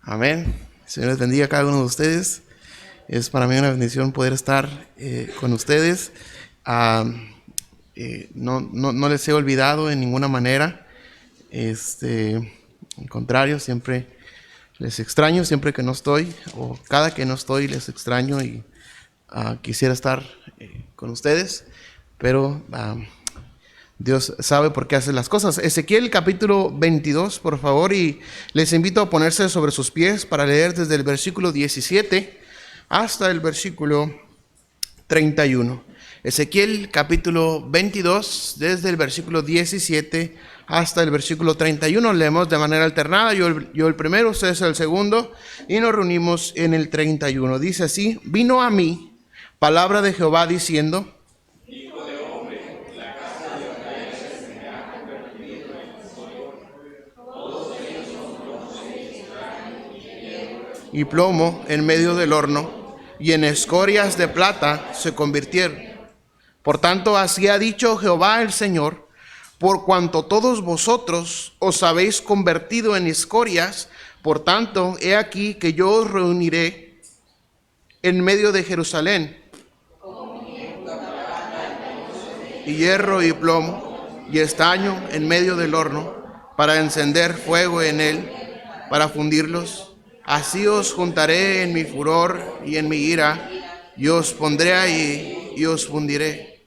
Amén. Señor les bendiga a cada uno de ustedes. Es para mí una bendición poder estar con ustedes. No les he olvidado en ninguna manera. Al contrario, siempre les extraño, siempre que no estoy, o cada que no estoy les extraño y quisiera estar con ustedes, pero Dios sabe por qué hace las cosas. Ezequiel capítulo 22, por favor, y les invito a ponerse sobre sus pies para leer desde el versículo 17 hasta el versículo 31. Ezequiel capítulo 22, desde el versículo 17 hasta el versículo 31. Leemos de manera alternada, yo el primero, ustedes el segundo, y nos reunimos en el 31. Dice así: vino a mí palabra de Jehová diciendo: y plomo en medio del horno, y en escorias de plata se convirtieron. Por tanto, así ha dicho Jehová el Señor: por cuanto todos vosotros os habéis convertido en escorias, por tanto, he aquí que yo os reuniré en medio de Jerusalén, y hierro y plomo, y estaño en medio del horno, para encender fuego en él, para fundirlos. Así os juntaré en mi furor y en mi ira, y os pondré ahí y os fundiré.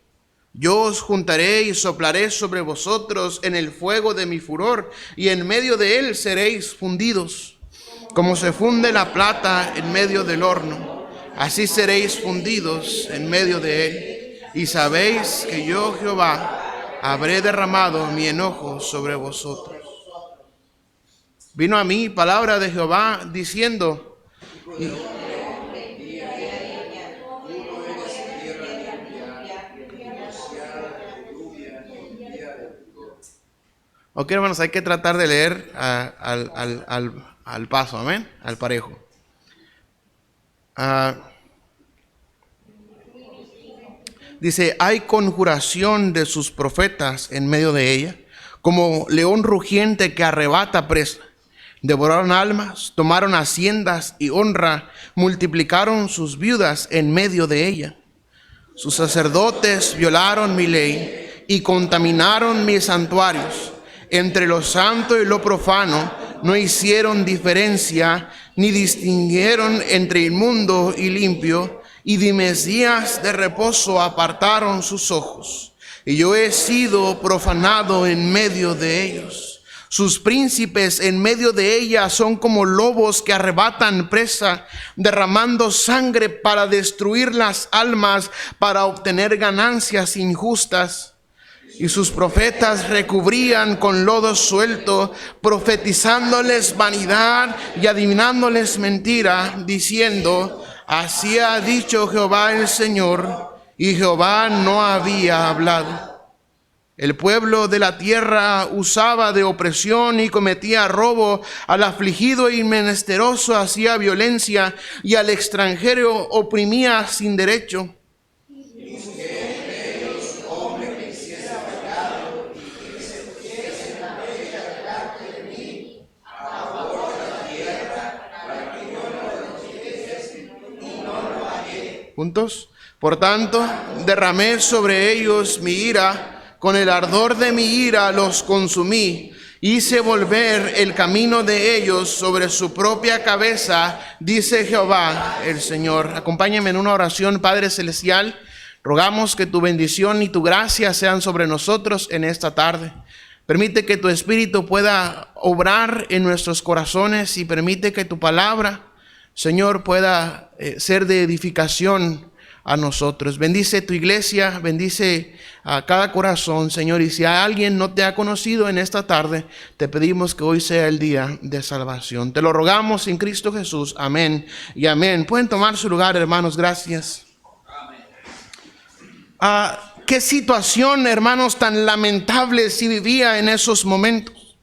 Yo os juntaré y soplaré sobre vosotros en el fuego de mi furor, y en medio de él seréis fundidos. Como se funde la plata en medio del horno, así seréis fundidos en medio de él. Y sabéis que yo, Jehová, habré derramado mi enojo sobre vosotros. Vino a mí palabra de Jehová diciendo: ok, hermanos, hay que tratar de leer al paso, amén, al parejo. Dice: hay conjuración de sus profetas en medio de ella, como león rugiente que arrebata presa. Devoraron almas, tomaron haciendas y honra, multiplicaron sus viudas en medio de ella. Sus sacerdotes violaron mi ley y contaminaron mis santuarios. Entre lo santo y lo profano no hicieron diferencia, ni distinguieron entre inmundo y limpio, y de mis días de reposo apartaron sus ojos. Y yo he sido profanado en medio de ellos. Sus príncipes en medio de ella son como lobos que arrebatan presa, derramando sangre para destruir las almas, para obtener ganancias injustas. Y sus profetas recubrían con lodo suelto, profetizándoles vanidad y adivinándoles mentira, diciendo: así ha dicho Jehová el Señor, y Jehová no había hablado. El pueblo de la tierra usaba de opresión y cometía robo, al afligido y menesteroso hacía violencia, y al extranjero oprimía sin derecho. Juntos. Por tanto, derramé sobre ellos mi ira, con el ardor de mi ira los consumí, hice volver el camino de ellos sobre su propia cabeza, dice Jehová el Señor. Acompáñame en una oración. Padre Celestial, rogamos que tu bendición y tu gracia sean sobre nosotros en esta tarde. Permite que tu Espíritu pueda obrar en nuestros corazones y permite que tu palabra, Señor, pueda ser de edificación a nosotros. Bendice tu iglesia, bendice a cada corazón, Señor. Y si alguien no te ha conocido en esta tarde, te pedimos que hoy sea el día de salvación. Te lo rogamos en Cristo Jesús. Amén y amén. Pueden tomar su lugar, hermanos. Gracias. Qué situación, hermanos, tan lamentable si vivía en esos momentos.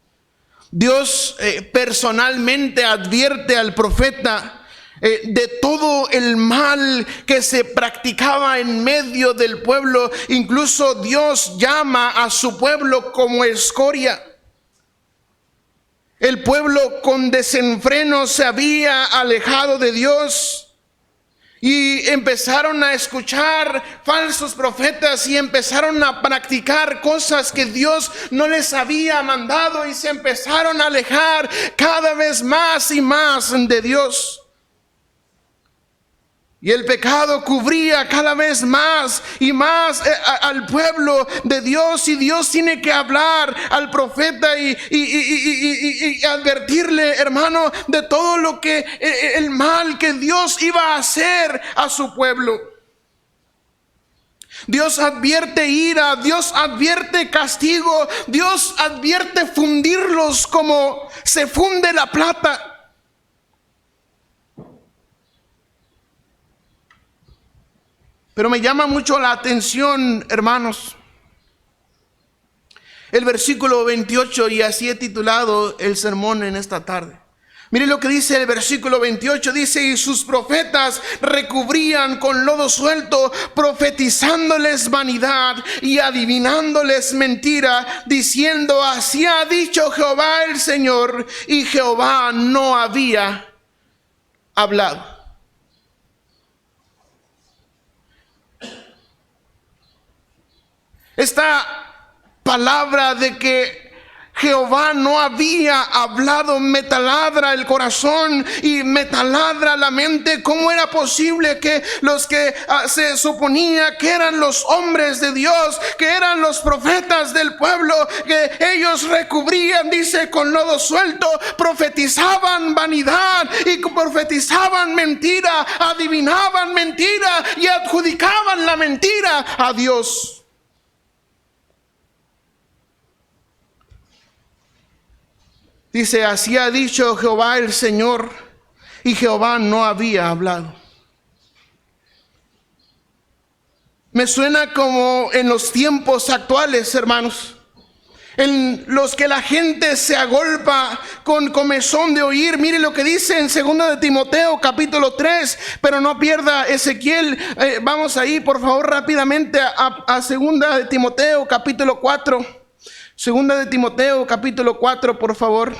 Dios personalmente advierte al profeta de todo el mal que se practicaba en medio del pueblo. Incluso Dios llama a su pueblo como escoria. El pueblo con desenfreno se había alejado de Dios. Y empezaron a escuchar falsos profetas y empezaron a practicar cosas que Dios no les había mandado y se empezaron a alejar cada vez más y más de Dios. Y el pecado cubría cada vez más y más al pueblo de Dios. Y Dios tiene que hablar al profeta y advertirle, hermano, de todo lo que el mal que Dios iba a hacer a su pueblo. Dios advierte ira, Dios advierte castigo, Dios advierte fundirlos como se funde la plata. Pero me llama mucho la atención, hermanos, el versículo 28, y así he titulado el sermón en esta tarde. Mire lo que dice el versículo 28, dice: y sus profetas recubrían con lodo suelto, profetizándoles vanidad y adivinándoles mentira, diciendo: así ha dicho Jehová el Señor, y Jehová no había hablado. Esta palabra de que Jehová no había hablado me taladra el corazón y me taladra la mente. ¿Cómo era posible que los que se suponía que eran los hombres de Dios, que eran los profetas del pueblo, que ellos recubrían, dice, con lodo suelto, profetizaban vanidad y profetizaban mentira, adivinaban mentira y adjudicaban la mentira a Dios? Dice: así ha dicho Jehová el Señor, y Jehová no había hablado. Me suena como en los tiempos actuales, hermanos, en los que la gente se agolpa con comezón de oír. Mire lo que dice en 2 de Timoteo capítulo 3, pero no pierda Ezequiel. Vamos ahí por favor rápidamente a 2 de Timoteo capítulo 4. Segunda de Timoteo capítulo 4, por favor.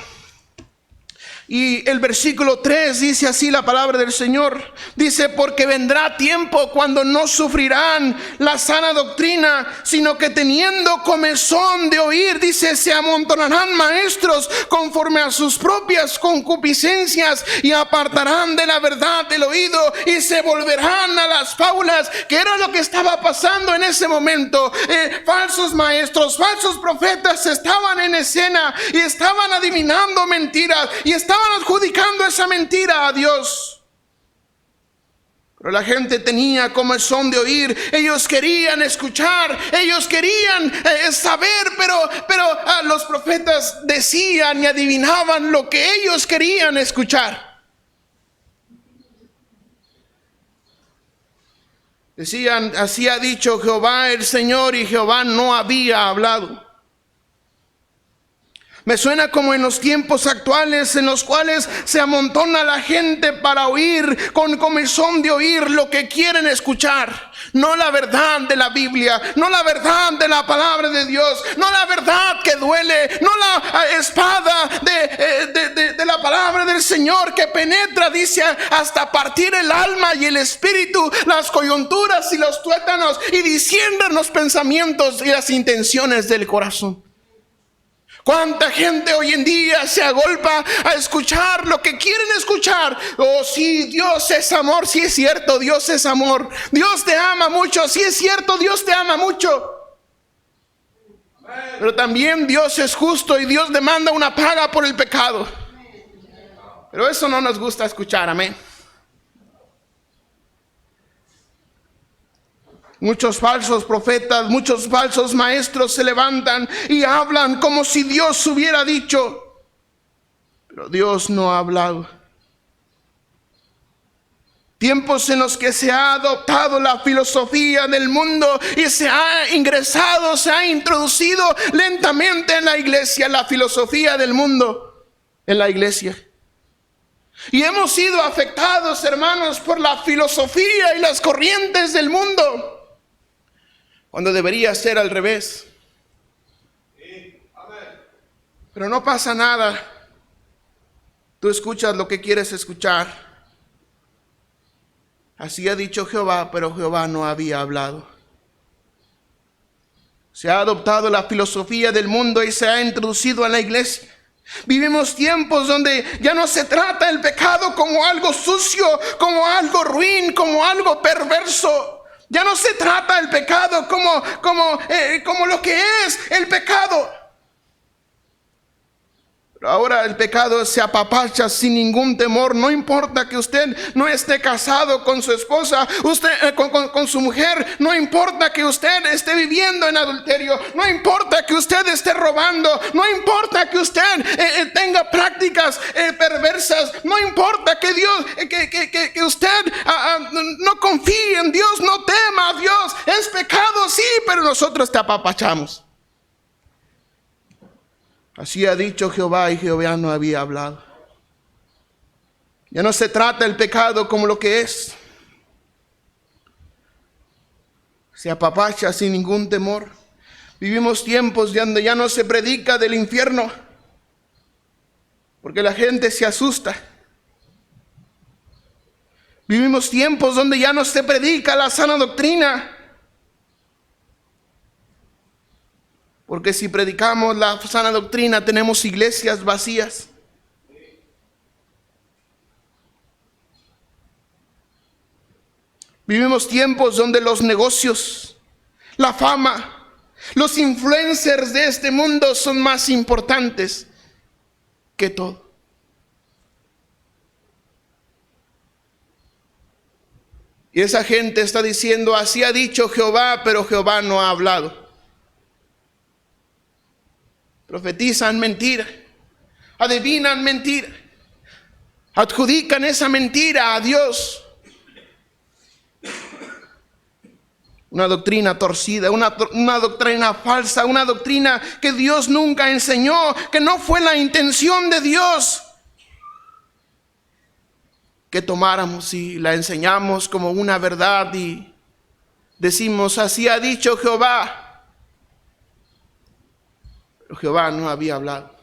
Y el versículo 3 dice así la palabra del Señor. Dice: porque vendrá tiempo cuando no sufrirán la sana doctrina, sino que teniendo comezón de oír, dice, se amontonarán maestros conforme a sus propias concupiscencias y apartarán de la verdad del oído y se volverán a las fábulas. Que era lo que estaba pasando en ese momento. Falsos maestros, falsos profetas estaban en escena y estaban adivinando mentiras y estaban adjudicando esa mentira a Dios. Pero la gente tenía comezón de oír. Ellos querían escuchar, ellos querían saber, pero los profetas decían y adivinaban lo que ellos querían escuchar. Decían: así ha dicho Jehová el Señor, y Jehová no había hablado. Me suena como en los tiempos actuales en los cuales se amontona la gente para oír, con comezón de oír lo que quieren escuchar. No la verdad de la Biblia, no la verdad de la palabra de Dios, no la verdad que duele, no la espada de la palabra del Señor que penetra, dice, hasta partir el alma y el espíritu, las coyunturas y los tuétanos, y discierne los pensamientos y las intenciones del corazón. ¿Cuánta gente hoy en día se agolpa a escuchar lo que quieren escuchar? Oh, sí, Dios es amor. Sí, es cierto, Dios es amor. Dios te ama mucho. Sí, es cierto, Dios te ama mucho. Pero también Dios es justo y Dios demanda una paga por el pecado. Pero eso no nos gusta escuchar, amén. Muchos falsos profetas, muchos falsos maestros se levantan y hablan como si Dios hubiera dicho, pero Dios no ha hablado. Tiempos en los que se ha adoptado la filosofía del mundo y se ha ingresado, se ha introducido lentamente en la iglesia, la filosofía del mundo en la iglesia. Y hemos sido afectados, hermanos, por la filosofía y las corrientes del mundo, cuando debería ser al revés. Pero no pasa nada. Tú escuchas lo que quieres escuchar. Así ha dicho Jehová, pero Jehová no había hablado. Se ha adoptado la filosofía del mundo y se ha introducido en la iglesia. Vivimos tiempos donde ya no se trata el pecado como algo sucio, como algo ruin, como algo perverso. Ya no se trata el pecado como lo que es el pecado. Pero ahora el pecado se apapacha sin ningún temor. No importa que usted no esté casado con su esposa, con su mujer. No importa que usted esté viviendo en adulterio. No importa que usted esté robando. No importa que usted tenga prácticas perversas. No importa que Dios, que usted no confíe en Dios, no tema a Dios. Es pecado, sí, pero nosotros te apapachamos. Así ha dicho Jehová, y Jehová no había hablado. Ya no se trata el pecado como lo que es. Se apapacha sin ningún temor. Vivimos tiempos donde ya no se predica del infierno, porque la gente se asusta. Vivimos tiempos donde ya no se predica la sana doctrina, porque si predicamos la sana doctrina tenemos iglesias vacías. Vivimos tiempos donde los negocios, la fama, los influencers de este mundo son más importantes que todo. Y esa gente está diciendo, así ha dicho Jehová, pero Jehová no ha hablado. Profetizan mentira, adivinan mentira, adjudican esa mentira a Dios. Una doctrina torcida, una doctrina falsa, una doctrina que Dios nunca enseñó, que no fue la intención de Dios que tomáramos y la enseñamos como una verdad y decimos, así ha dicho Jehová. Pero Jehová no había hablado.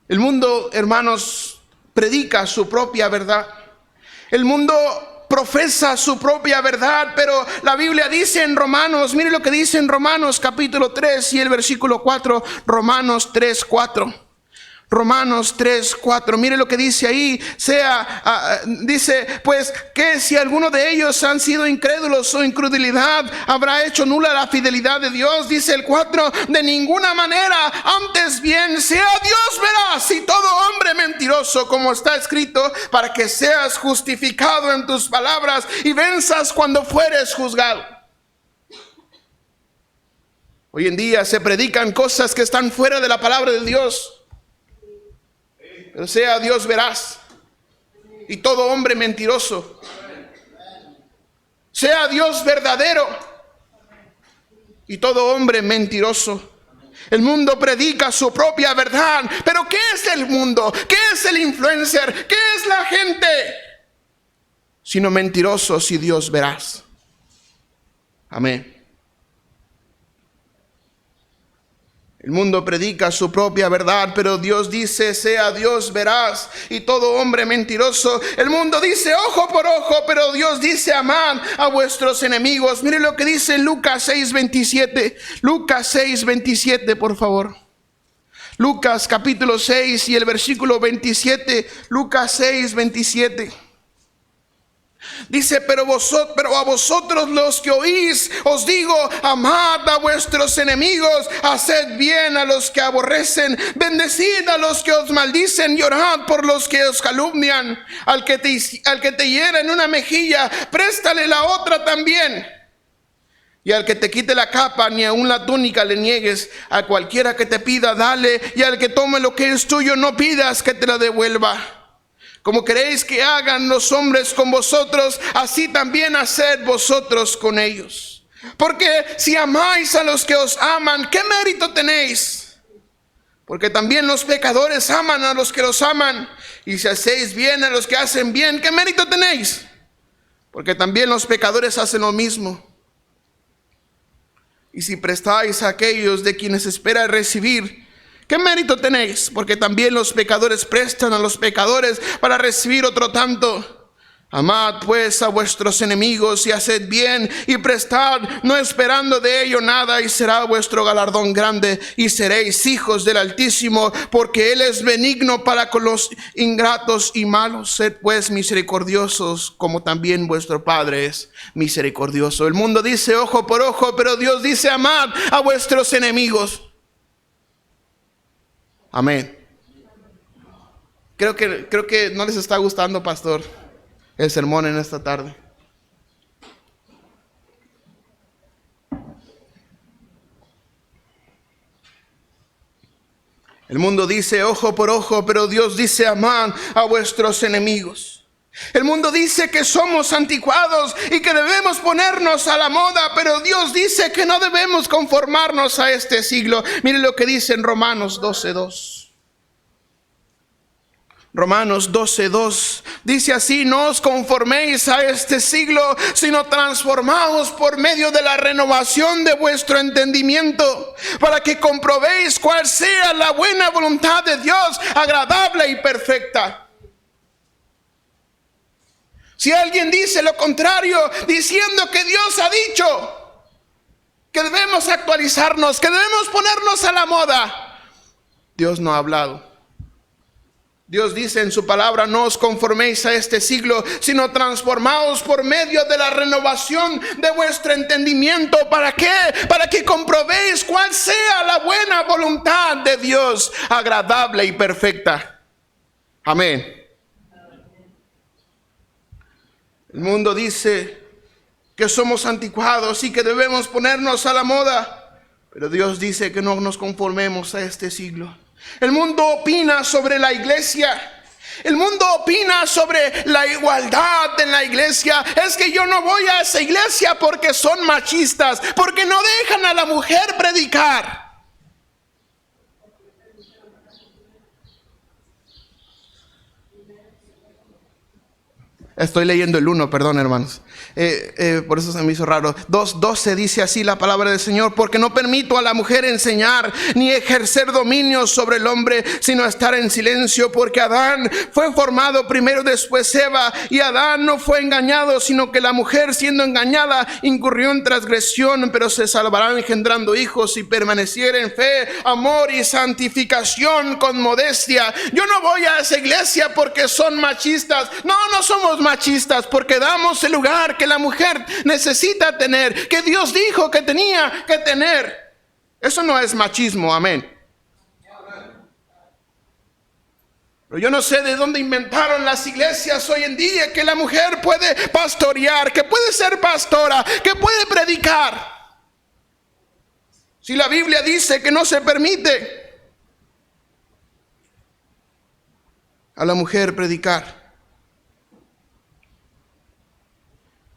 El mundo, hermanos, predica su propia verdad. El mundo profesa su propia verdad, pero la Biblia dice en Romanos, mire lo que dice en Romanos capítulo 3 y el versículo 4, Romanos 3, 4. Romanos 3, 4, mire lo que dice ahí, dice, pues que si alguno de ellos han sido incrédulos, su incredulidad habrá hecho nula la fidelidad de Dios. Dice el 4, de ninguna manera, antes bien sea Dios veraz y todo hombre mentiroso, como está escrito, para que seas justificado en tus palabras y venzas cuando fueres juzgado. Hoy en día se predican cosas que están fuera de la palabra de Dios. Pero sea Dios veraz y todo hombre mentiroso. Sea Dios verdadero y todo hombre mentiroso. El mundo predica su propia verdad. Pero ¿qué es el mundo? ¿Qué es el influencer? ¿Qué es la gente? Sino mentirosos y Dios veraz. Amén. El mundo predica su propia verdad, pero Dios dice, sea Dios veraz y todo hombre mentiroso. El mundo dice ojo por ojo, pero Dios dice amad a vuestros enemigos. Mire lo que dice Lucas 6, 27. Lucas 6, 27, por favor. Lucas capítulo 6 y el versículo 27. Lucas 6, 27. Dice, pero a vosotros los que oís, os digo, amad a vuestros enemigos, haced bien a los que aborrecen, bendecid a los que os maldicen y orad por los que os calumnian. Al que te hiera en una mejilla, préstale la otra también. Y al que te quite la capa, ni aun la túnica le niegues. A cualquiera que te pida, dale, y al que tome lo que es tuyo, no pidas que te la devuelva. Como queréis que hagan los hombres con vosotros, así también haced vosotros con ellos. Porque si amáis a los que os aman, ¿qué mérito tenéis? Porque también los pecadores aman a los que los aman. Y si hacéis bien a los que hacen bien, ¿qué mérito tenéis? Porque también los pecadores hacen lo mismo. Y si prestáis a aquellos de quienes esperáis recibir, ¿qué mérito tenéis? Porque también los pecadores prestan a los pecadores para recibir otro tanto. Amad pues a vuestros enemigos y haced bien y prestad, no esperando de ello nada, y será vuestro galardón grande y seréis hijos del Altísimo, porque Él es benigno para con los ingratos y malos. Sed pues misericordiosos como también vuestro Padre es misericordioso. El mundo dice ojo por ojo, pero Dios dice amad a vuestros enemigos. Amén. Creo que no les está gustando, pastor, el sermón en esta tarde. El mundo dice ojo por ojo, pero Dios dice amad a vuestros enemigos. El mundo dice que somos anticuados y que debemos ponernos a la moda, pero Dios dice que no debemos conformarnos a este siglo. Mire lo que dice en Romanos 12:2. Romanos 12:2 dice así: no os conforméis a este siglo, sino transformaos por medio de la renovación de vuestro entendimiento, para que comprobéis cuál sea la buena voluntad de Dios, agradable y perfecta. Si alguien dice lo contrario, diciendo que Dios ha dicho que debemos actualizarnos, que debemos ponernos a la moda, Dios no ha hablado. Dios dice en su palabra: no os conforméis a este siglo, sino transformaos por medio de la renovación de vuestro entendimiento. ¿Para qué? Para que comprobéis cuál sea la buena voluntad de Dios, agradable y perfecta. Amén. El mundo dice que somos anticuados y que debemos ponernos a la moda, pero Dios dice que no nos conformemos a este siglo. El mundo opina sobre la iglesia. El mundo opina sobre la igualdad en la iglesia. Es que yo no voy a esa iglesia porque son machistas, porque no dejan a la mujer predicar. Estoy leyendo el 1, perdón, hermanos. Por eso se me hizo raro. 2:12 dice así la palabra del Señor: porque no permito a la mujer enseñar ni ejercer dominio sobre el hombre, sino estar en silencio, porque Adán fue formado primero, después Eva, y Adán no fue engañado, sino que la mujer, siendo engañada, incurrió en transgresión, pero se salvará engendrando hijos si permaneciera en fe, amor y santificación con modestia. Yo no voy a esa iglesia porque son machistas. No somos machistas, porque damos el lugar que la mujer necesita tener, que Dios dijo que tenía que tener. Eso no es machismo, amén. Pero yo no sé de dónde inventaron las iglesias hoy en día que la mujer puede pastorear, que puede ser pastora, que puede predicar. Si la Biblia dice que no se permite a la mujer predicar.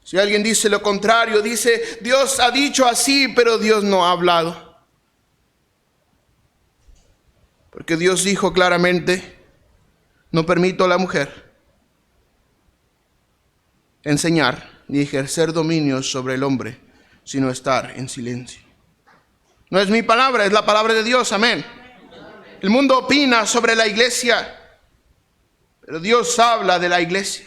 Si alguien dice lo contrario, dice Dios ha dicho así, pero Dios no ha hablado. Porque Dios dijo claramente: no permito a la mujer enseñar ni ejercer dominio sobre el hombre, sino estar en silencio. No es mi palabra, es la palabra de Dios, amén. El mundo opina sobre la iglesia, pero Dios habla de la iglesia.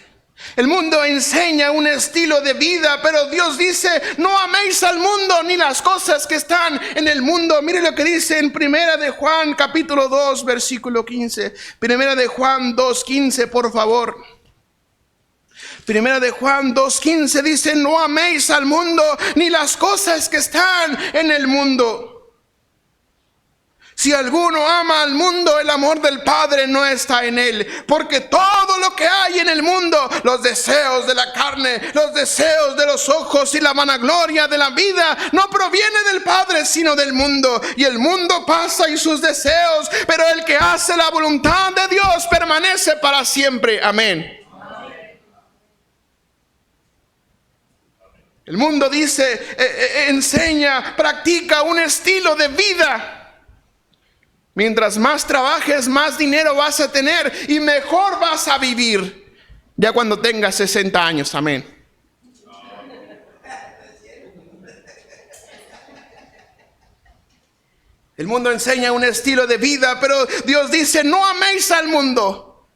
El mundo enseña un estilo de vida, pero Dios dice: no améis al mundo ni las cosas que están en el mundo. Mire lo que dice en Primera de Juan capítulo 2 versículo 15. Primera de Juan 2:15, por favor. Primera de Juan 2:15 dice: no améis al mundo ni las cosas que están en el mundo. Si alguno ama al mundo, el amor del Padre no está en él. Porque todo lo que hay en el mundo, los deseos de la carne, los deseos de los ojos y la vanagloria de la vida, no proviene del Padre, sino del mundo. Y el mundo pasa y sus deseos, pero el que hace la voluntad de Dios permanece para siempre. Amén. El mundo dice, enseña, practica un estilo de vida. Mientras más trabajes, más dinero vas a tener y mejor vas a vivir. Ya cuando tengas 60 años, amén. El mundo enseña un estilo de vida, pero Dios dice, no améis al mundo,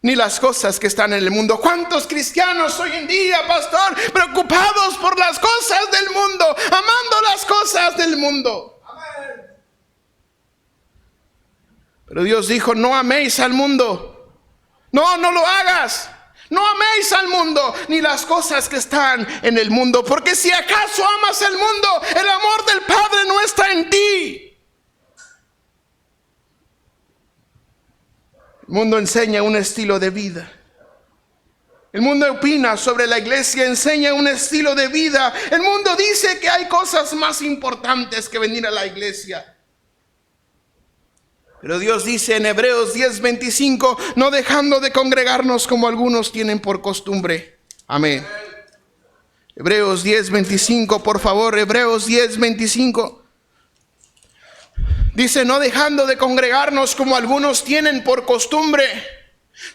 ni las cosas que están en el mundo. ¿Cuántos cristianos hoy en día, pastor, preocupados por las cosas del mundo, amando las cosas del mundo? Amén. Pero Dios dijo, no améis al mundo. No lo hagas. No améis al mundo, ni las cosas que están en el mundo. Porque si acaso amas el mundo, el amor del Padre no está en ti. El mundo enseña un estilo de vida. El mundo opina sobre la iglesia, enseña un estilo de vida. El mundo dice que hay cosas más importantes que venir a la iglesia. Pero Dios dice en Hebreos 10:25, no dejando de congregarnos como algunos tienen por costumbre. Amén. Hebreos 10:25, por favor, Hebreos 10:25. Dice, no dejando de congregarnos como algunos tienen por costumbre,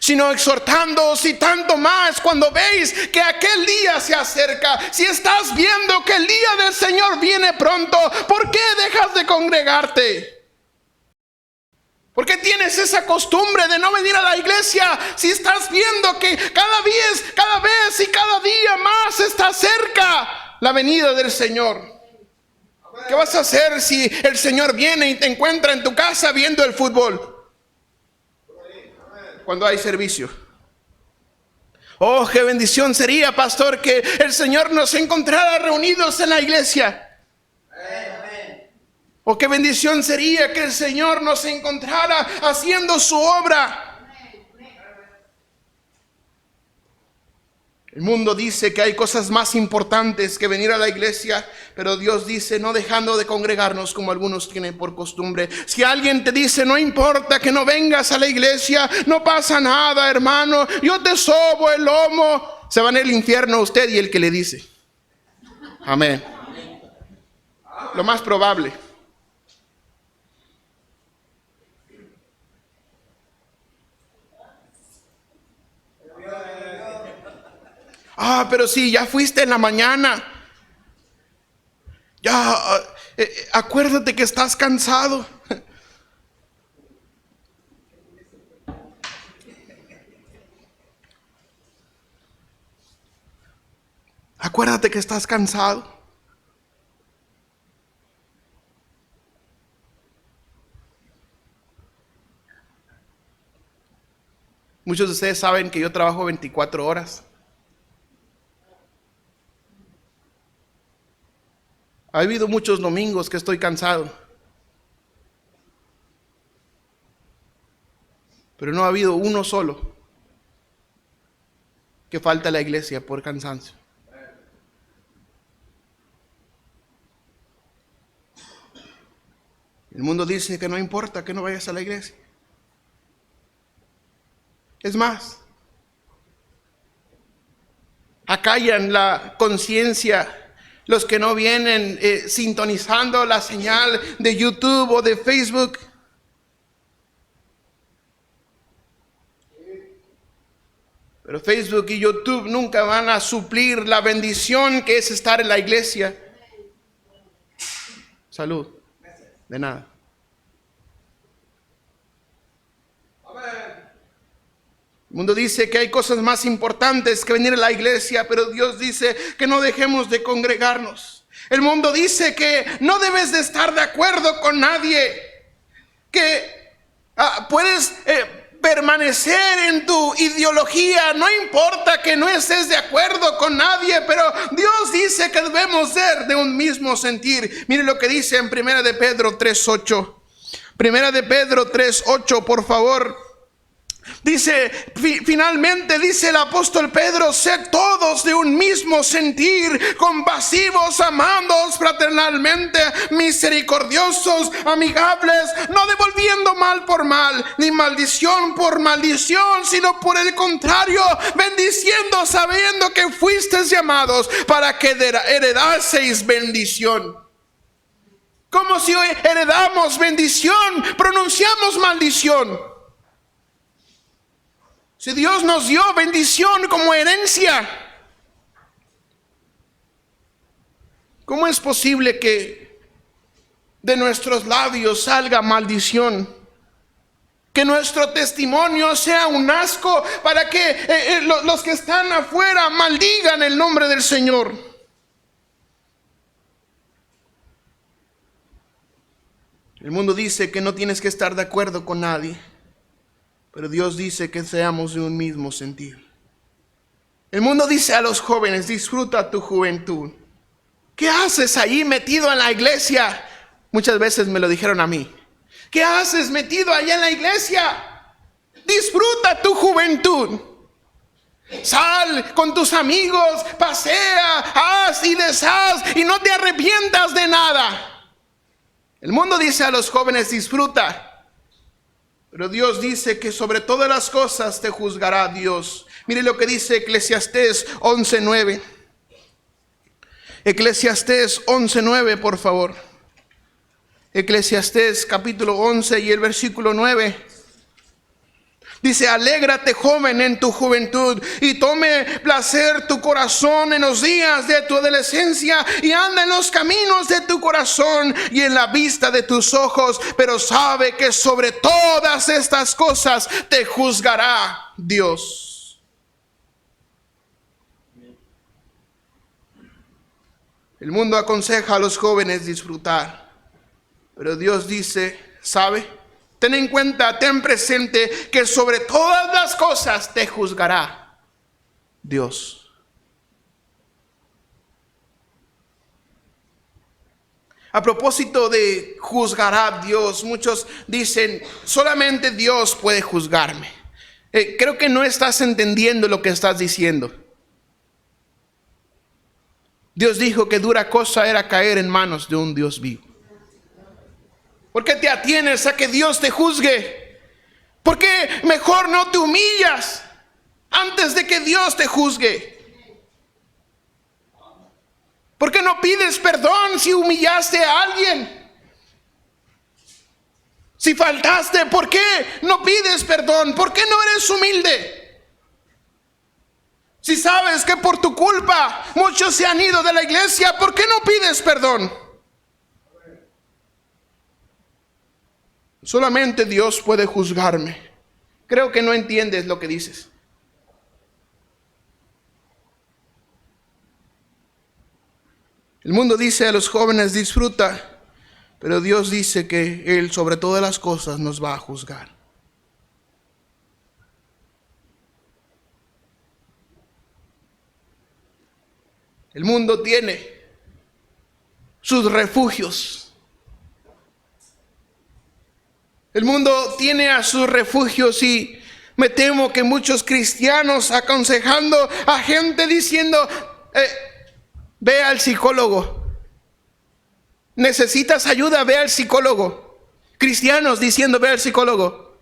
sino exhortándoos, y tanto más cuando veis que aquel día se acerca. Si estás viendo que el día del Señor viene pronto, ¿por qué dejas de congregarte? ¿Por qué tienes esa costumbre de no venir a la iglesia si estás viendo que cada vez y cada día más está cerca la venida del Señor? ¿Qué vas a hacer si el Señor viene y te encuentra en tu casa viendo el fútbol cuando hay servicio? Oh, qué bendición sería, pastor, que el Señor nos encontrara reunidos en la iglesia. Oh, qué bendición sería que el Señor nos encontrara haciendo su obra. El mundo dice que hay cosas más importantes que venir a la iglesia, pero Dios dice, no dejando de congregarnos como algunos tienen por costumbre. Si alguien te dice, no importa que no vengas a la iglesia, no pasa nada, hermano, yo te sobo el lomo, se va en el infierno usted y el que le dice. Amén. Lo más probable. Pero sí, ya fuiste en la mañana. Acuérdate que estás cansado. Acuérdate que estás cansado. Muchos de ustedes saben que yo trabajo 24 horas. Ha habido muchos domingos que estoy cansado, pero no ha habido uno solo que falta a la iglesia por cansancio. El mundo dice que no importa que no vayas a la iglesia. Es más, acallan la conciencia los que no vienen sintonizando la señal de YouTube o de Facebook. Pero Facebook y YouTube nunca van a suplir la bendición que es estar en la iglesia. Salud. De nada. El mundo dice que hay cosas más importantes que venir a la iglesia, pero Dios dice que no dejemos de congregarnos. El mundo dice que no debes de estar de acuerdo con nadie, que puedes permanecer en tu ideología, no importa que no estés de acuerdo con nadie, pero Dios dice que debemos ser de un mismo sentir. Mire lo que dice en 1 de Pedro 3:8. 1 de Pedro 3:8, por favor. Dice, finalmente dice el apóstol Pedro, sed todos de un mismo sentir, compasivos, amándoos fraternalmente, misericordiosos, amigables, no devolviendo mal por mal, ni maldición por maldición, sino por el contrario, bendiciendo, sabiendo que fuisteis llamados para que heredaseis bendición. Como si heredamos bendición, pronunciamos maldición. Si Dios nos dio bendición como herencia, ¿cómo es posible que de nuestros labios salga maldición. Que nuestro testimonio sea un asco para que los que están afuera maldigan el nombre del Señor. El mundo dice que no tienes que estar de acuerdo con nadie, pero Dios dice que seamos de un mismo sentir. El mundo dice a los jóvenes: disfruta tu juventud. ¿Qué haces ahí metido en la iglesia? Muchas veces me lo dijeron a mí. ¿Qué haces metido allá en la iglesia? Disfruta tu juventud. Sal con tus amigos, pasea, haz y deshaz y no te arrepientas de nada. El mundo dice a los jóvenes: disfruta. Pero Dios dice que sobre todas las cosas te juzgará Dios. Mire lo que dice Eclesiastés 11:9. Eclesiastés 11:9, por favor. Eclesiastés capítulo 11 y el versículo 9. Dice: alégrate, joven, en tu juventud, y tome placer tu corazón en los días de tu adolescencia, y anda en los caminos de tu corazón y en la vista de tus ojos, pero sabe que sobre todas estas cosas te juzgará Dios. El mundo aconseja a los jóvenes disfrutar, pero Dios dice: ¿sabe? Ten en cuenta, ten presente que sobre todas las cosas te juzgará Dios. A propósito de juzgará Dios, muchos dicen: solamente Dios puede juzgarme. Creo que no estás entendiendo lo que estás diciendo. Dios dijo que dura cosa era caer en manos de un Dios vivo. ¿Por qué te atienes a que Dios te juzgue? ¿Por qué mejor no te humillas antes de que Dios te juzgue? ¿Por qué no pides perdón si humillaste a alguien? Si faltaste, ¿por qué no pides perdón? ¿Por qué no eres humilde? Si sabes que por tu culpa muchos se han ido de la iglesia, ¿por qué no pides perdón? Solamente Dios puede juzgarme. Creo que no entiendes lo que dices. El mundo dice a los jóvenes: disfruta, pero Dios dice que Él sobre todas las cosas nos va a juzgar. El mundo tiene sus refugios. El mundo tiene a sus refugios, y me temo que muchos cristianos aconsejando a gente diciendo: ve al psicólogo. ¿Necesitas ayuda? Ve al psicólogo. Cristianos diciendo: ve al psicólogo.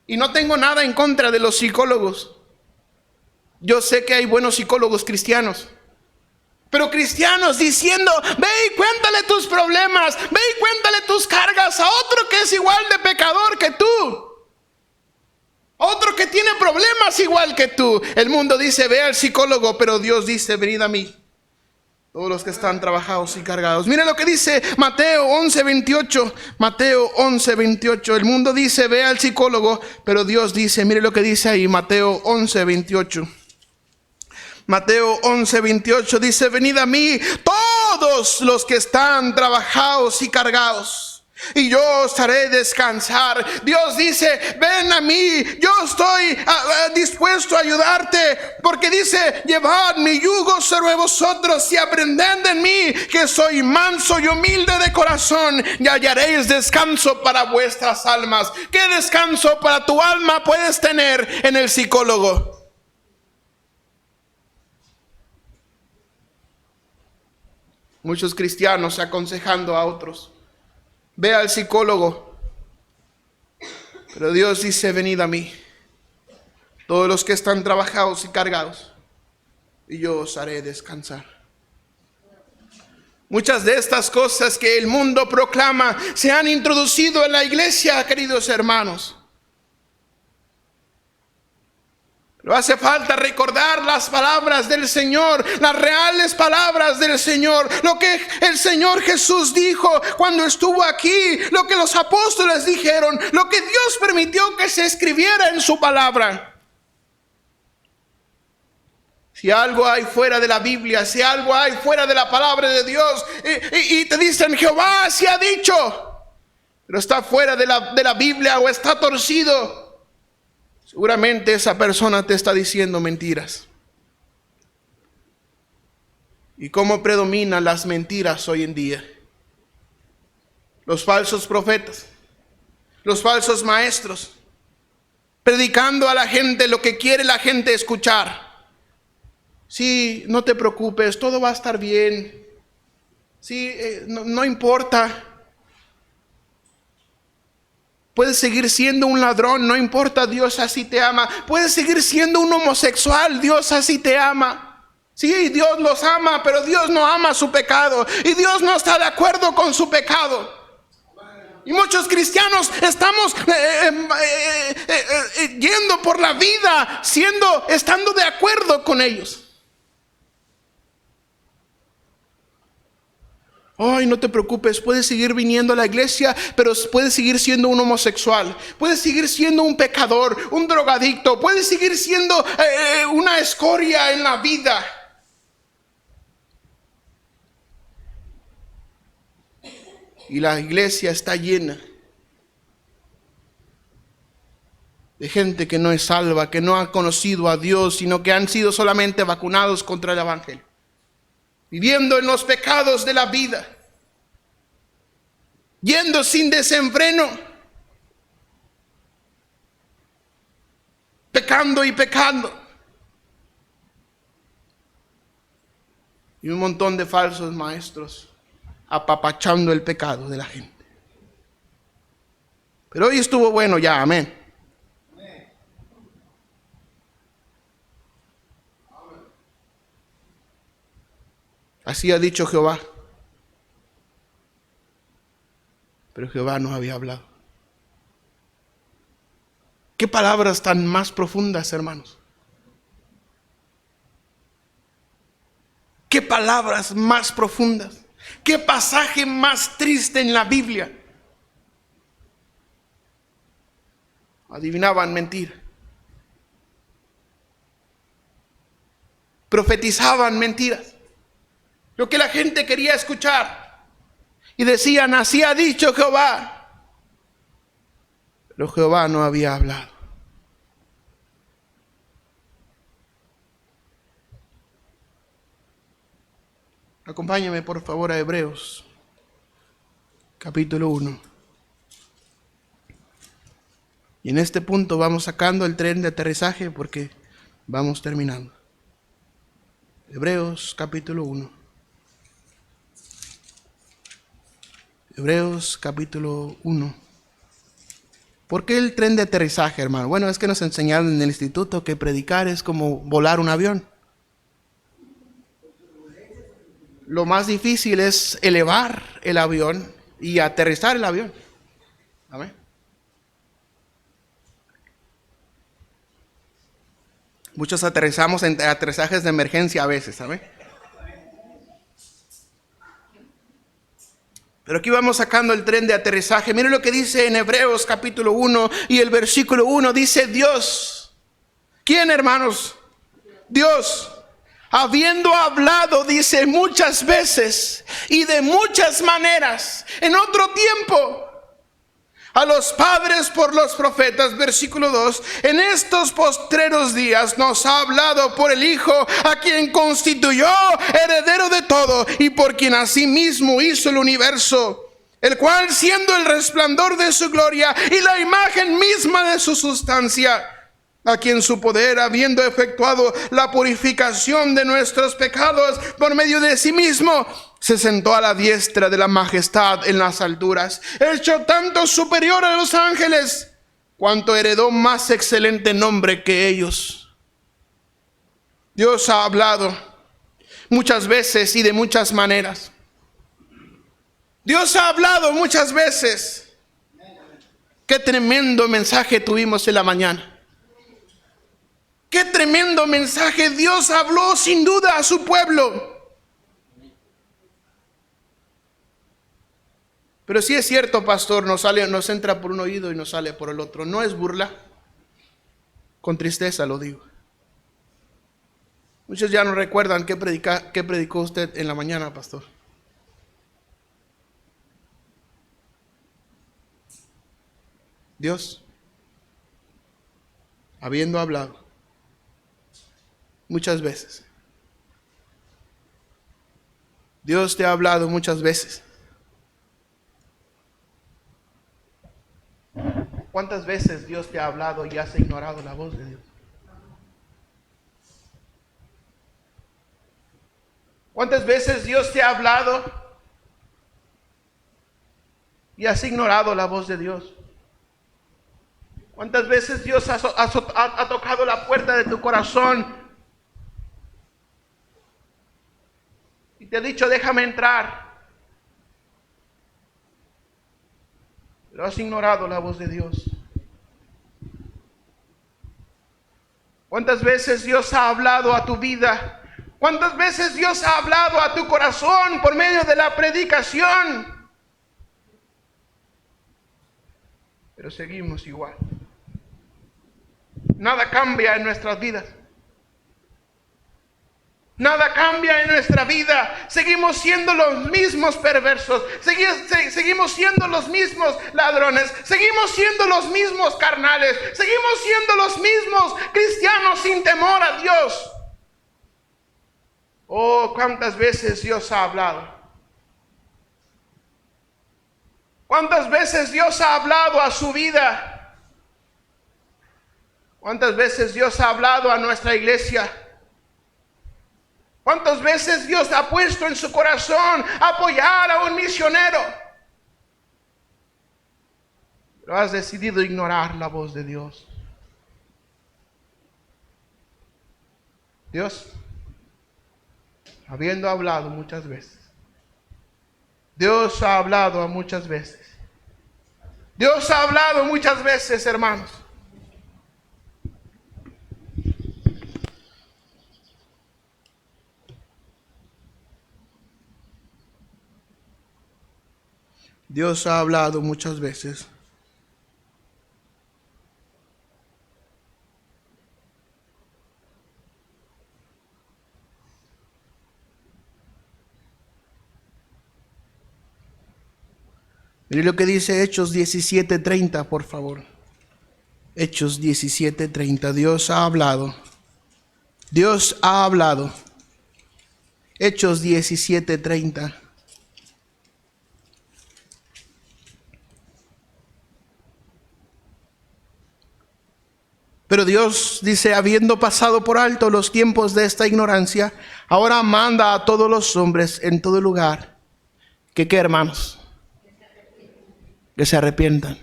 Y no tengo nada en contra de los psicólogos. Yo sé que hay buenos psicólogos cristianos. Pero cristianos diciendo: ve y cuéntale tus problemas, ve y cuéntale tus cargas a otro que es igual de pecador que tú, otro que tiene problemas igual que tú. El mundo dice: ve al psicólogo, pero Dios dice: venid a mí, todos los que están trabajados y cargados. Mire lo que dice Mateo 11:28. Mateo 11:28. El mundo dice: ve al psicólogo, pero Dios dice, mire lo que dice ahí, Mateo 11:28. Mateo 11:28 dice: venid a mí todos los que están trabajados y cargados, y yo os haré descansar. Dios dice: ven a mí, yo estoy dispuesto a ayudarte, porque dice: llevad mi yugo sobre vosotros y aprended de mí, que soy manso y humilde de corazón, y hallaréis descanso para vuestras almas. ¿Qué descanso para tu alma puedes tener en el psicólogo? Muchos cristianos aconsejando a otros: ve al psicólogo, pero Dios dice: venid a mí, todos los que están trabajados y cargados, y yo os haré descansar. Muchas de estas cosas que el mundo proclama se han introducido en la iglesia, queridos hermanos. Pero hace falta recordar las palabras del Señor, las reales palabras del Señor, lo que el Señor Jesús dijo cuando estuvo aquí, lo que los apóstoles dijeron, lo que Dios permitió que se escribiera en su palabra. Si algo hay fuera de la Biblia, si algo hay fuera de la palabra de Dios, y te dicen Jehová así ha dicho, pero está fuera de la Biblia o está torcido, seguramente esa persona te está diciendo mentiras. ¿Y cómo predominan las mentiras hoy en día? Los falsos profetas, los falsos maestros, predicando a la gente lo que quiere la gente escuchar. Sí, no te preocupes, todo va a estar bien. Sí, no importa. Puedes seguir siendo un ladrón, no importa, Dios así te ama. Puedes seguir siendo un homosexual, Dios así te ama. Sí, Dios los ama, pero Dios no ama su pecado. Y Dios no está de acuerdo con su pecado. Y muchos cristianos estamos yendo por la vida, estando de acuerdo con ellos. Ay, no te preocupes, puedes seguir viniendo a la iglesia, pero puedes seguir siendo un homosexual, puedes seguir siendo un pecador, un drogadicto, puedes seguir siendo una escoria en la vida. Y la iglesia está llena de gente que no es salva, que no ha conocido a Dios, sino que han sido solamente vacunados contra el evangelio, viviendo en los pecados de la vida, yendo sin desenfreno, pecando y pecando. Y un montón de falsos maestros apapachando el pecado de la gente. Pero hoy estuvo bueno ya, amén. Así ha dicho Jehová. Pero Jehová no había hablado. ¿Qué palabras tan más profundas, hermanos? ¿Qué palabras más profundas? ¿Qué pasaje más triste en la Biblia? Adivinaban mentira. Profetizaban mentiras. Lo que la gente quería escuchar. Y decían, así ha dicho Jehová. Pero Jehová no había hablado. Acompáñame por favor a Hebreos, capítulo 1. Y en este punto vamos sacando el tren de aterrizaje porque vamos terminando. Hebreos, capítulo 1. Hebreos, capítulo 1. ¿Por qué el tren de aterrizaje, hermano? Bueno, es que nos enseñaron en el instituto que predicar es como volar un avión. Lo más difícil es elevar el avión y aterrizar el avión. Amén. Muchos aterrizamos en aterrizajes de emergencia a veces, ¿saben? Pero aquí vamos sacando el tren de aterrizaje. Miren lo que dice en Hebreos capítulo 1 y el versículo 1 dice Dios. ¿Quién, hermanos? Dios. Habiendo hablado, dice, muchas veces y de muchas maneras, en otro tiempo, a los padres por los profetas, versículo 2, en estos postreros días nos ha hablado por el Hijo, a quien constituyó heredero de todo y por quien asimismo hizo el universo, el cual siendo el resplandor de su gloria y la imagen misma de su sustancia, a quien su poder, habiendo efectuado la purificación de nuestros pecados por medio de sí mismo, se sentó a la diestra de la majestad en las alturas, hecho tanto superior a los ángeles, cuanto heredó más excelente nombre que ellos. Dios ha hablado muchas veces y de muchas maneras. Dios ha hablado muchas veces. Qué tremendo mensaje tuvimos en la mañana. Qué tremendo mensaje. Dios habló sin duda a su pueblo. Pero sí es cierto, pastor, nos entra por un oído y nos sale por el otro. No es burla. Con tristeza lo digo. Muchos ya no recuerdan qué predicó usted en la mañana, pastor. Dios, habiendo hablado muchas veces. Dios te ha hablado muchas veces. ¿Cuántas veces Dios te ha hablado y has ignorado la voz de Dios? ¿Cuántas veces Dios te ha hablado y has ignorado la voz de Dios? ¿Cuántas veces Dios ha tocado la puerta de tu corazón y te ha dicho, déjame entrar? Pero has ignorado la voz de Dios. ¿Cuántas veces Dios ha hablado a tu vida? ¿Cuántas veces Dios ha hablado a tu corazón por medio de la predicación? Pero seguimos igual. Nada cambia en nuestras vidas. Nada cambia en nuestra vida. Seguimos siendo los mismos perversos. Seguimos siendo los mismos ladrones. Seguimos siendo los mismos carnales. Seguimos siendo los mismos cristianos sin temor a Dios. Oh, cuántas veces Dios ha hablado. Cuántas veces Dios ha hablado a su vida. ¿Cuántas veces Dios ha hablado a nuestra iglesia? ¿Cuántas veces Dios ha puesto en su corazón apoyar a un misionero? Pero has decidido ignorar la voz de Dios. Dios, habiendo hablado muchas veces. Dios ha hablado muchas veces. Dios ha hablado muchas veces, hermanos. Dios ha hablado muchas veces. Mire lo que dice Hechos 17:30, por favor. Hechos 17:30. Dios ha hablado. Dios ha hablado. Hechos 17:30. Pero Dios dice, habiendo pasado por alto los tiempos de esta ignorancia, ahora manda a todos los hombres en todo lugar que, ¿qué, hermanos? Que se arrepientan.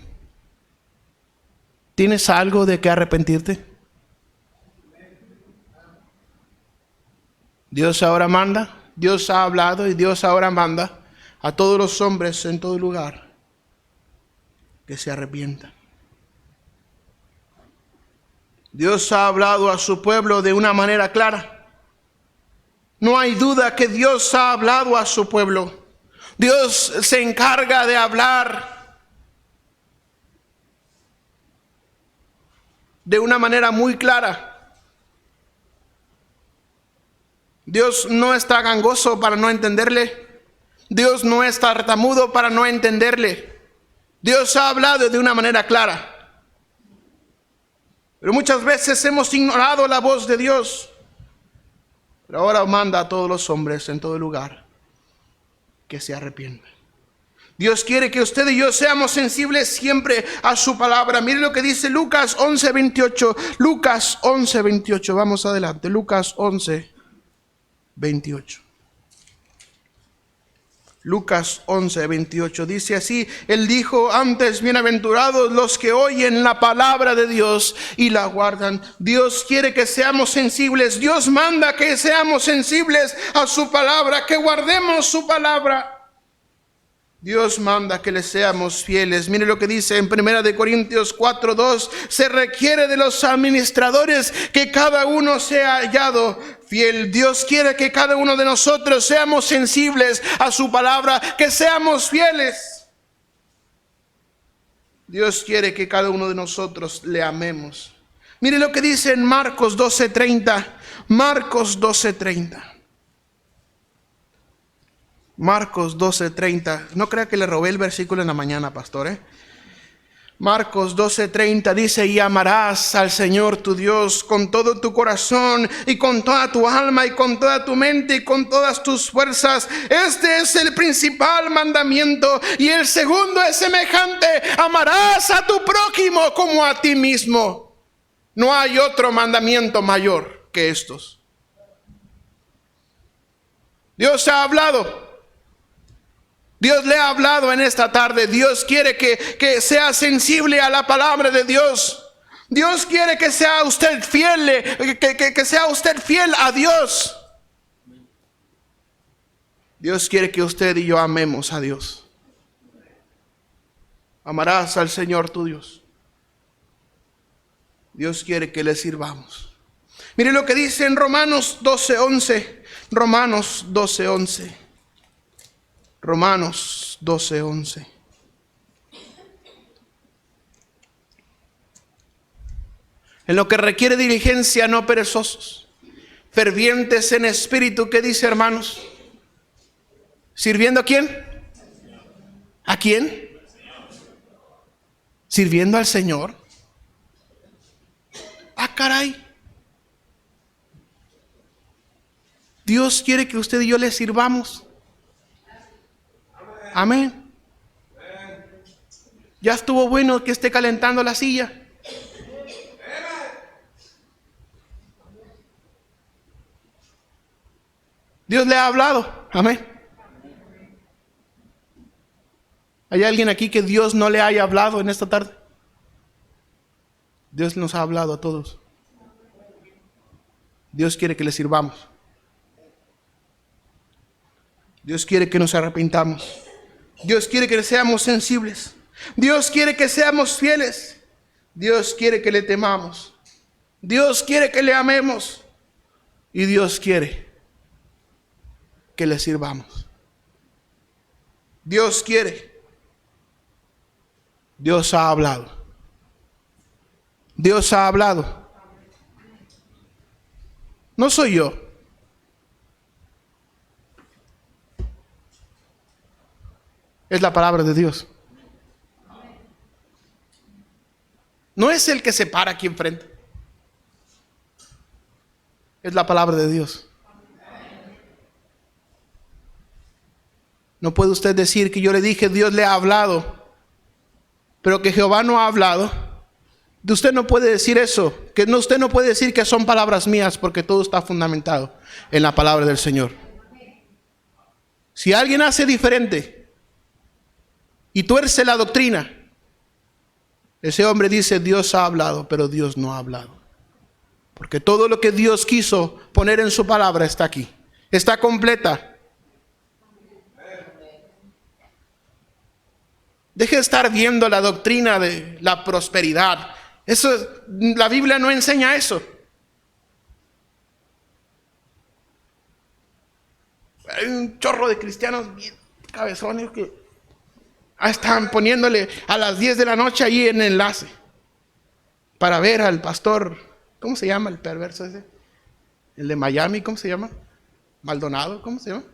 ¿Tienes algo de qué arrepentirte? Dios ahora manda, Dios ha hablado y Dios ahora manda a todos los hombres en todo lugar que se arrepientan. Dios ha hablado a su pueblo de una manera clara. No hay duda que Dios ha hablado a su pueblo. Dios se encarga de hablar de una manera muy clara. Dios no está gangoso para no entenderle. Dios no está tartamudo para no entenderle. Dios ha hablado de una manera clara. Pero muchas veces hemos ignorado la voz de Dios. Pero ahora manda a todos los hombres en todo lugar que se arrepientan. Dios quiere que usted y yo seamos sensibles siempre a su palabra. Mire lo que dice Lucas 11:28. Lucas 11:28. Vamos adelante. Lucas 11:28. Lucas 11:28 dice así: Él dijo antes, bienaventurados los que oyen la palabra de Dios y la guardan. Dios quiere que seamos sensibles. Dios manda que seamos sensibles a su palabra, que guardemos su palabra. Dios manda que le seamos fieles. Mire lo que dice en 1 Corintios 4:2. Se requiere de los administradores que cada uno sea hallado fiel. Dios quiere que cada uno de nosotros seamos sensibles a su palabra, que seamos fieles. Dios quiere que cada uno de nosotros le amemos. Mire lo que dice en Marcos 12:30. Marcos 12:30. Marcos 12:30. No crea que le robé el versículo en la mañana, pastor. Marcos 12:30 dice: y amarás al Señor tu Dios con todo tu corazón y con toda tu alma y con toda tu mente y con todas tus fuerzas. Este es el principal mandamiento, y el segundo es semejante: amarás a tu prójimo como a ti mismo. No hay otro mandamiento mayor que estos. Dios ha hablado. Dios le ha hablado en esta tarde. Dios quiere que sea sensible a la palabra de Dios. Dios quiere que sea usted fiel, que sea usted fiel a Dios. Dios quiere que usted y yo amemos a Dios. Amarás al Señor tu Dios. Dios quiere que le sirvamos. Mire lo que dice en Romanos 12:11. Romanos 12:11. Romanos 12:11. En lo que requiere diligencia, no perezosos, fervientes en espíritu. ¿Qué dice, hermanos? ¿Sirviendo a quién? ¿A quién? ¿Sirviendo al Señor? Ah, caray. Dios quiere que usted y yo le sirvamos. Amén. Ya estuvo bueno que esté calentando la silla. Dios le ha hablado. Amén. ¿Hay alguien aquí que Dios no le haya hablado en esta tarde? Dios nos ha hablado a todos. Dios quiere que le sirvamos. Dios quiere que nos arrepintamos. Dios quiere que seamos sensibles. Dios quiere que seamos fieles. Dios quiere que le temamos. Dios quiere que le amemos. Y Dios quiere que le sirvamos. Dios quiere. Dios ha hablado. Dios ha hablado. No soy yo. Es la palabra de Dios. No es el que se para aquí enfrente. Es la palabra de Dios. No puede usted decir que yo le dije Dios le ha hablado, pero que Jehová no ha hablado. Usted no puede decir eso. Usted no puede decir que son palabras mías, porque todo está fundamentado en la palabra del Señor. Si alguien hace diferente y tuerce la doctrina, ese hombre dice Dios ha hablado, pero Dios no ha hablado. Porque todo lo que Dios quiso poner en su palabra está aquí. Está completa. Deje de estar viendo la doctrina de la prosperidad. La Biblia no enseña eso. Hay un chorro de cristianos bien cabezones que están poniéndole a las 10 de la noche ahí en el enlace para ver al pastor. ¿Cómo se llama el perverso ese? El de Miami, ¿cómo se llama? Maldonado, ¿cómo se llama?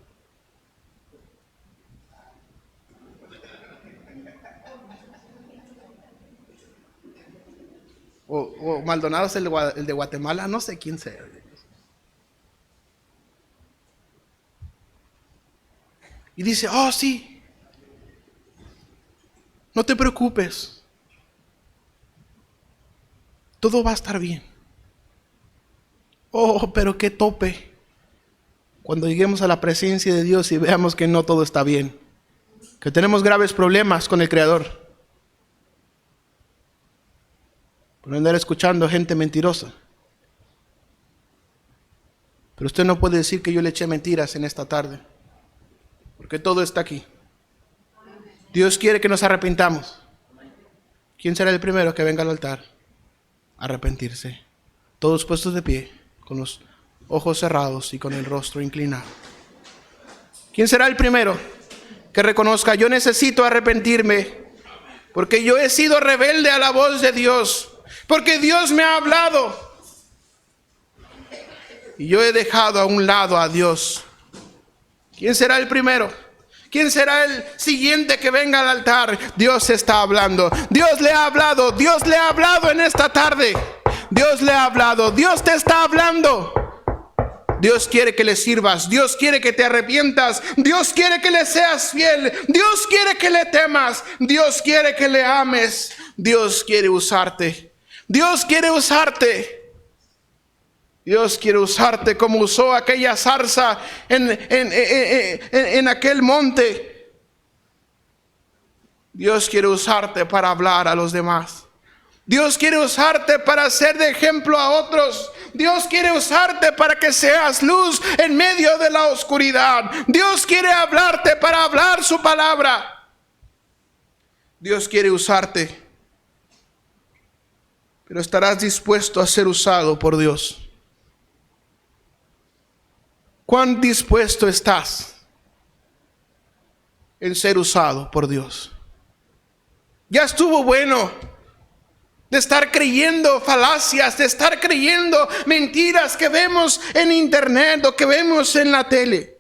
O Maldonado es el de Guatemala, no sé quién sea. Y dice, oh sí, no te preocupes, todo va a estar bien. Oh, pero qué tope cuando lleguemos a la presencia de Dios y veamos que no todo está bien, que tenemos graves problemas con el Creador. Por andar escuchando gente mentirosa. Pero usted no puede decir que yo le eché mentiras en esta tarde, porque todo está aquí. Dios quiere que nos arrepintamos. ¿Quién será el primero que venga al altar? Arrepentirse. Todos puestos de pie, con los ojos cerrados y con el rostro inclinado. ¿Quién será el primero que reconozca: yo necesito arrepentirme, porque yo he sido rebelde a la voz de Dios, porque Dios me ha hablado y yo he dejado a un lado a Dios? ¿Quién será el primero? ¿Quién será el siguiente que venga al altar? Dios está hablando. Dios le ha hablado. Dios le ha hablado en esta tarde. Dios le ha hablado. Dios te está hablando. Dios quiere que le sirvas. Dios quiere que te arrepientas. Dios quiere que le seas fiel. Dios quiere que le temas. Dios quiere que le ames. Dios quiere usarte. Dios quiere usarte. Dios quiere usarte como usó aquella zarza en aquel monte. Dios quiere usarte para hablar a los demás. Dios quiere usarte para ser de ejemplo a otros. Dios quiere usarte para que seas luz en medio de la oscuridad. Dios quiere hablarte para hablar su palabra. Dios quiere usarte, pero estarás dispuesto a ser usado por Dios. ¿Cuán dispuesto estás en ser usado por Dios? Ya estuvo bueno de estar creyendo falacias, de estar creyendo mentiras que vemos en internet o que vemos en la tele.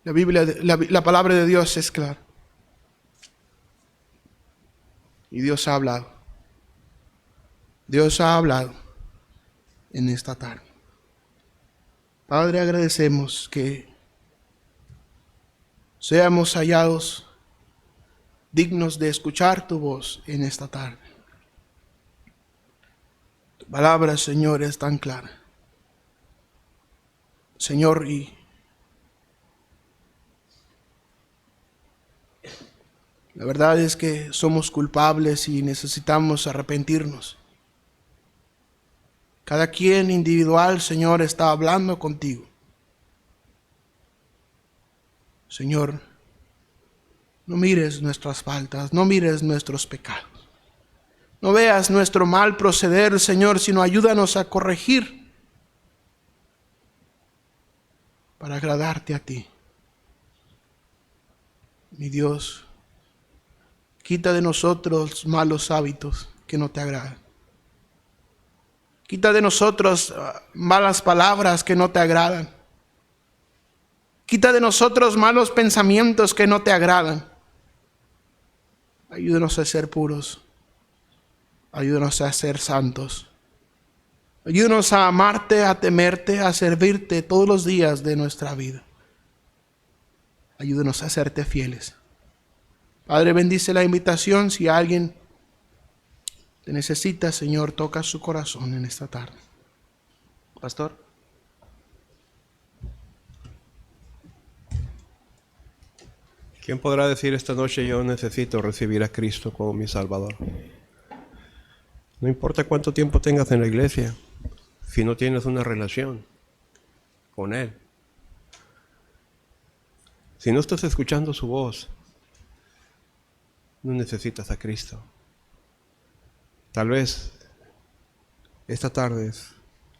La Biblia, la palabra de Dios es clara. Y Dios ha hablado. Dios ha hablado en esta tarde. Padre, agradecemos que seamos hallados dignos de escuchar tu voz en esta tarde. Tu palabra, Señor, es tan clara. Señor, y la verdad es que somos culpables y necesitamos arrepentirnos. Cada quien individual, Señor, está hablando contigo. Señor, no mires nuestras faltas, no mires nuestros pecados. No veas nuestro mal proceder, Señor, sino ayúdanos a corregir para agradarte a ti. Mi Dios, quita de nosotros malos hábitos que no te agradan. Quita de nosotros malas palabras que no te agradan. Quita de nosotros malos pensamientos que no te agradan. Ayúdanos a ser puros. Ayúdanos a ser santos. Ayúdanos a amarte, a temerte, a servirte todos los días de nuestra vida. Ayúdanos a serte fieles. Padre, bendice la invitación. Si alguien te necesita, Señor, toca su corazón en esta tarde. Pastor. ¿Quién podrá decir esta noche: yo necesito recibir a Cristo como mi Salvador? No importa cuánto tiempo tengas en la iglesia, si no tienes una relación con Él, si no estás escuchando su voz, no necesitas a Cristo. Tal vez esta tarde es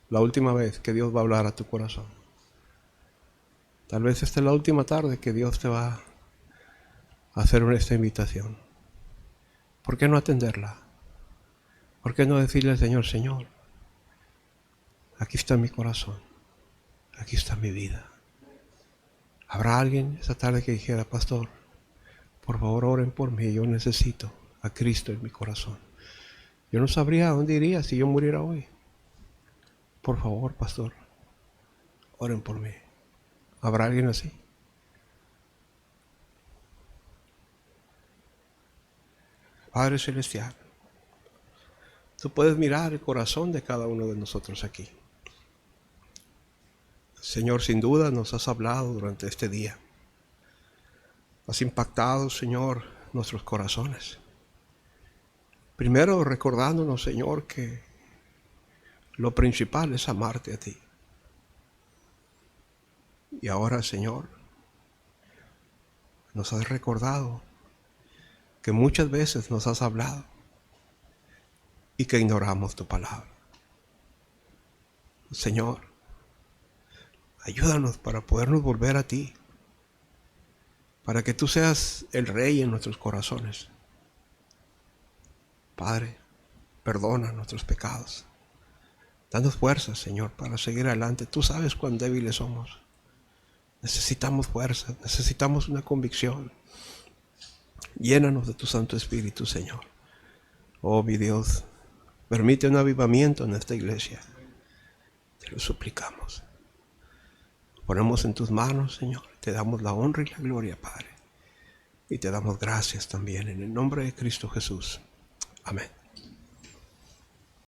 la última vez que Dios va a hablar a tu corazón. Tal vez esta es la última tarde que Dios te va a hacer esta invitación. ¿Por qué no atenderla? ¿Por qué no decirle al Señor: Señor, aquí está mi corazón, aquí está mi vida? ¿Habrá alguien esta tarde que dijera: pastor, por favor oren por mí, yo necesito a Cristo en mi corazón? Yo no sabría a dónde iría si yo muriera hoy. Por favor, pastor, oren por mí. ¿Habrá alguien así? Padre Celestial, tú puedes mirar el corazón de cada uno de nosotros aquí. Señor, sin duda nos has hablado durante este día. Has impactado, Señor, nuestros corazones. Primero recordándonos, Señor, que lo principal es amarte a ti. Y ahora, Señor, nos has recordado que muchas veces nos has hablado y que ignoramos tu palabra. Señor, ayúdanos para podernos volver a ti, para que tú seas el Rey en nuestros corazones. Padre, perdona nuestros pecados. Danos fuerzas, Señor, para seguir adelante. Tú sabes cuán débiles somos. Necesitamos fuerza, necesitamos una convicción. Llénanos de tu Santo Espíritu, Señor. Oh, mi Dios, permite un avivamiento en esta iglesia. Te lo suplicamos. Ponemos en tus manos, Señor. Te damos la honra y la gloria, Padre. Y te damos gracias también en el nombre de Cristo Jesús. Amén.